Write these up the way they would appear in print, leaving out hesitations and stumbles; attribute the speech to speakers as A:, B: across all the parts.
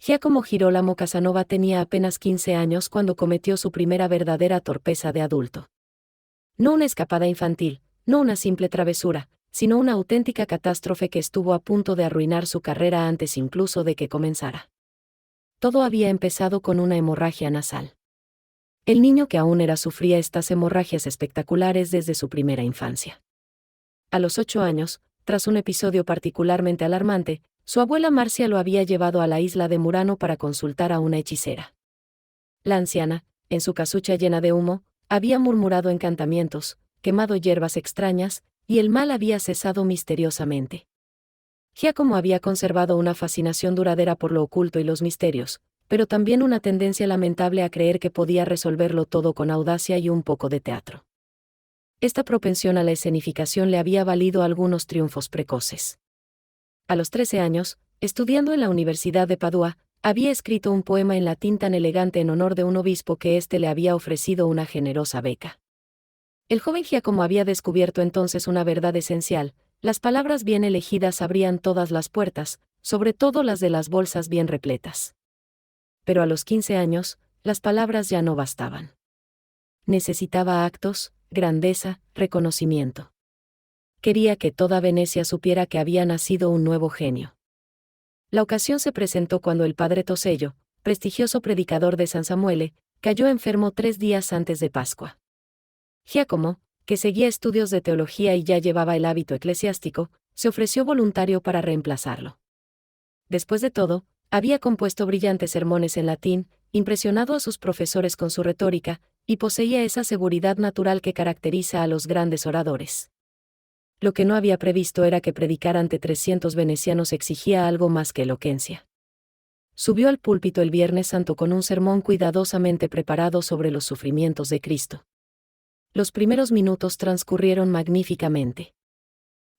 A: Giacomo Girolamo Casanova tenía apenas 15 años cuando cometió su primera verdadera torpeza de adulto. No una escapada infantil, no una simple travesura, sino una auténtica catástrofe que estuvo a punto de arruinar su carrera antes incluso de que comenzara. Todo había empezado con una hemorragia nasal. El niño que aún era sufría estas hemorragias espectaculares desde su primera infancia. A los 8 años, tras un episodio particularmente alarmante, su abuela Marcia lo había llevado a la isla de Murano para consultar a una hechicera. La anciana, en su casucha llena de humo, había murmurado encantamientos, quemado hierbas extrañas, y el mal había cesado misteriosamente. Giacomo había conservado una fascinación duradera por lo oculto y los misterios, pero también una tendencia lamentable a creer que podía resolverlo todo con audacia y un poco de teatro. Esta propensión a la escenificación le había valido algunos triunfos precoces. A los 13 años, estudiando en la Universidad de Padua, había escrito un poema en latín tan elegante en honor de un obispo que éste le había ofrecido una generosa beca. El joven Giacomo había descubierto entonces una verdad esencial: las palabras bien elegidas abrían todas las puertas, sobre todo las de las bolsas bien repletas. Pero a los 15 años, las palabras ya no bastaban. Necesitaba actos, grandeza, reconocimiento. Quería que toda Venecia supiera que había nacido un nuevo genio. La ocasión se presentó cuando el padre Tosello, prestigioso predicador de San Samuele, cayó enfermo 3 días antes de Pascua. Giacomo, que seguía estudios de teología y ya llevaba el hábito eclesiástico, se ofreció voluntario para reemplazarlo. Después de todo, había compuesto brillantes sermones en latín, impresionado a sus profesores con su retórica, y poseía esa seguridad natural que caracteriza a los grandes oradores. Lo que no había previsto era que predicar ante 300 venecianos exigía algo más que elocuencia. Subió al púlpito el Viernes Santo con un sermón cuidadosamente preparado sobre los sufrimientos de Cristo. Los primeros minutos transcurrieron magníficamente.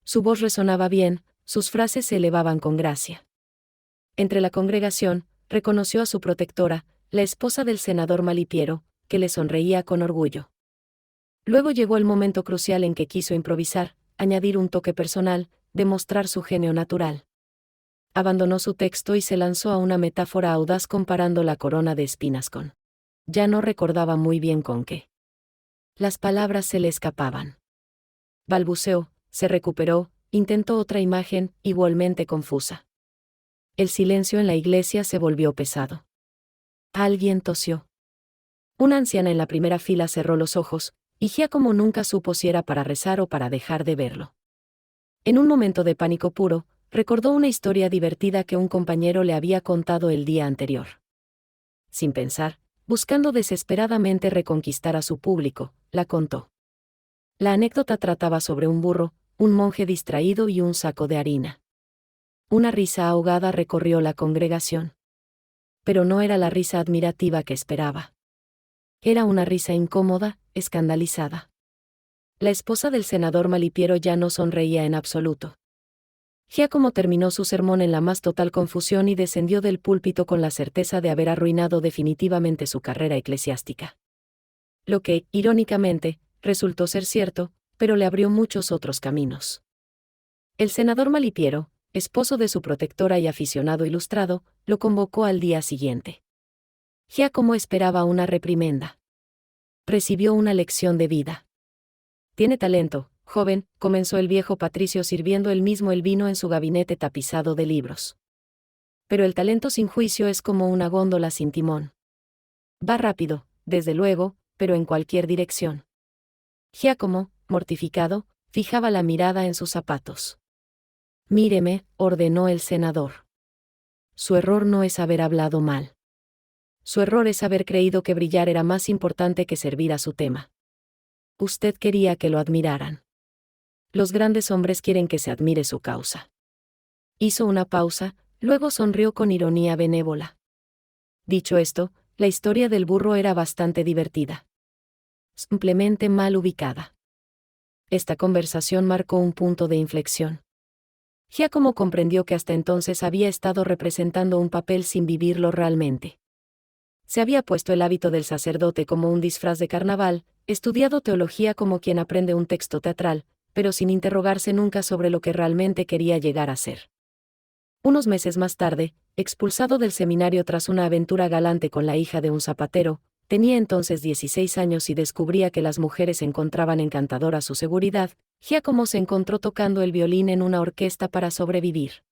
A: Su voz resonaba bien, sus frases se elevaban con gracia. Entre la congregación, reconoció a su protectora, la esposa del senador Malipiero, que le sonreía con orgullo. Luego llegó el momento crucial en que quiso improvisar, añadir un toque personal, demostrar su genio natural. Abandonó su texto y se lanzó a una metáfora audaz comparando la corona de espinas con... Ya no recordaba muy bien con qué. Las palabras se le escapaban. Balbuceó, se recuperó, intentó otra imagen, igualmente confusa. El silencio en la iglesia se volvió pesado. Alguien tosió. Una anciana en la primera fila cerró los ojos, y Giacomo nunca supo si era para rezar o para dejar de verlo. En un momento de pánico puro, recordó una historia divertida que un compañero le había contado el día anterior. Sin pensar, buscando desesperadamente reconquistar a su público, la contó. La anécdota trataba sobre un burro, un monje distraído y un saco de harina. Una risa ahogada recorrió la congregación. Pero no era la risa admirativa que esperaba. Era una risa incómoda, escandalizada. La esposa del senador Malipiero ya no sonreía en absoluto. Giacomo terminó su sermón en la más total confusión y descendió del púlpito con la certeza de haber arruinado definitivamente su carrera eclesiástica. Lo que, irónicamente, resultó ser cierto, pero le abrió muchos otros caminos. El senador Malipiero, esposo de su protectora y aficionado ilustrado, lo convocó al día siguiente. Giacomo esperaba una reprimenda. Recibió una lección de vida. «Tiene talento, joven», comenzó el viejo patricio sirviendo él mismo el vino en su gabinete tapizado de libros. «Pero el talento sin juicio es como una góndola sin timón. Va rápido, desde luego, pero en cualquier dirección». Giacomo, mortificado, fijaba la mirada en sus zapatos. «Míreme», ordenó el senador. Su error no es haber hablado mal. Su error es haber creído que brillar era más importante que servir a su tema. Usted quería que lo admiraran. Los grandes hombres quieren que se admire su causa. Hizo una pausa, luego sonrió con ironía benévola. Dicho esto, la historia del burro era bastante divertida. Simplemente mal ubicada. Esta conversación marcó un punto de inflexión. Giacomo comprendió que hasta entonces había estado representando un papel sin vivirlo realmente. Se había puesto el hábito del sacerdote como un disfraz de carnaval, estudiado teología como quien aprende un texto teatral, pero sin interrogarse nunca sobre lo que realmente quería llegar a ser. Unos meses más tarde, expulsado del seminario tras una aventura galante con la hija de un zapatero, tenía entonces 16 años y descubría que las mujeres encontraban encantadora su seguridad. Giacomo se encontró tocando el violín en una orquesta para sobrevivir.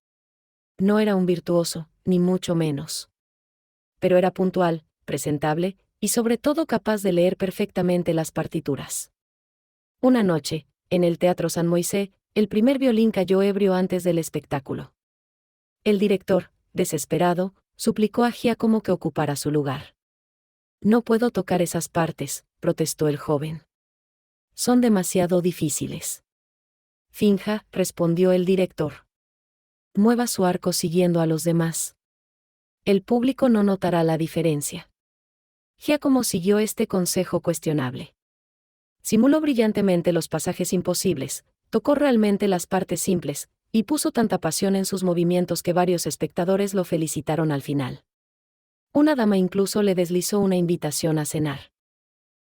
A: No era un virtuoso, ni mucho menos. Pero era puntual, presentable, y sobre todo capaz de leer perfectamente las partituras. Una noche, en el Teatro San Moisés, el primer violín cayó ebrio antes del espectáculo. El director, desesperado, suplicó a Giacomo que ocupara su lugar. «No puedo tocar esas partes», protestó el joven. «Son demasiado difíciles». «Finja», respondió el director. «Mueva su arco siguiendo a los demás. El público no notará la diferencia». Giacomo siguió este consejo cuestionable. Simuló brillantemente los pasajes imposibles, tocó realmente las partes simples, y puso tanta pasión en sus movimientos que varios espectadores lo felicitaron al final. Una dama incluso le deslizó una invitación a cenar.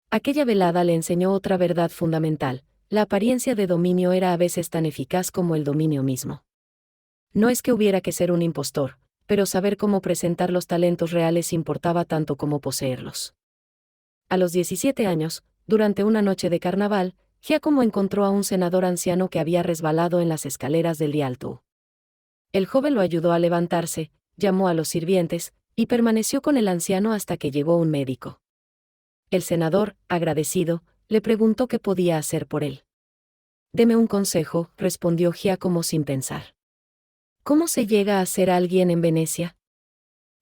A: Aquella velada le enseñó otra verdad fundamental: la apariencia de dominio era a veces tan eficaz como el dominio mismo. No es que hubiera que ser un impostor, pero saber cómo presentar los talentos reales importaba tanto como poseerlos. A los 17 años, durante una noche de carnaval, Giacomo encontró a un senador anciano que había resbalado en las escaleras del Rialto. El joven lo ayudó a levantarse, llamó a los sirvientes, y permaneció con el anciano hasta que llegó un médico. El senador, agradecido, le preguntó qué podía hacer por él. «Deme un consejo», respondió Giacomo sin pensar. «¿Cómo se llega a ser alguien en Venecia?»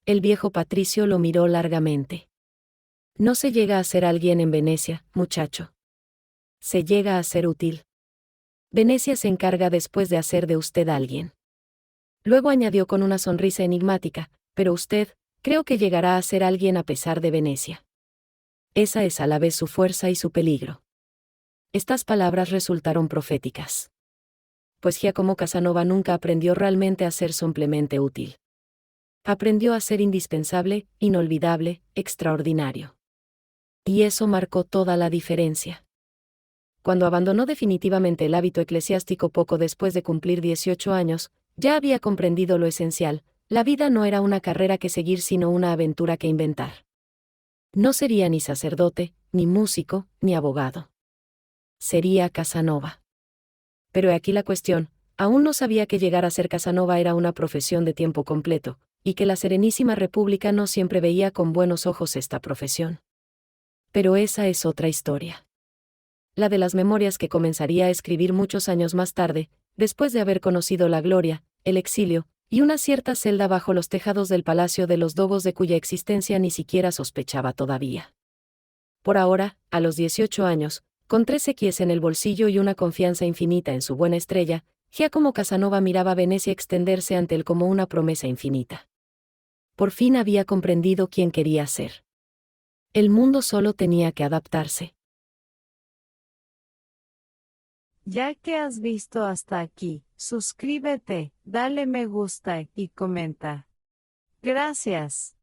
A: El viejo patricio lo miró largamente. «No se llega a ser alguien en Venecia, muchacho. Se llega a ser útil. Venecia se encarga después de hacer de usted alguien». Luego añadió con una sonrisa enigmática: «Pero usted, creo que llegará a ser alguien a pesar de Venecia. Esa es a la vez su fuerza y su peligro». Estas palabras resultaron proféticas. Pues Giacomo Casanova nunca aprendió realmente a ser simplemente útil. Aprendió a ser indispensable, inolvidable, extraordinario. Y eso marcó toda la diferencia. Cuando abandonó definitivamente el hábito eclesiástico poco después de cumplir 18 años, ya había comprendido lo esencial: la vida no era una carrera que seguir sino una aventura que inventar. No sería ni sacerdote, ni músico, ni abogado. Sería Casanova. Pero he aquí la cuestión: aún no sabía que llegar a ser Casanova era una profesión de tiempo completo, y que la Serenísima República no siempre veía con buenos ojos esta profesión. Pero esa es otra historia. La de las memorias que comenzaría a escribir muchos años más tarde, después de haber conocido la gloria, el exilio, y una cierta celda bajo los tejados del Palacio de los Dogos, de cuya existencia ni siquiera sospechaba todavía. Por ahora, a los 18 años, con 3 sequíes en el bolsillo y una confianza infinita en su buena estrella, Giacomo Casanova miraba Venecia extenderse ante él como una promesa infinita. Por fin había comprendido quién quería ser. El mundo solo tenía que adaptarse.
B: Ya que has visto hasta aquí, suscríbete, dale me gusta y comenta. Gracias.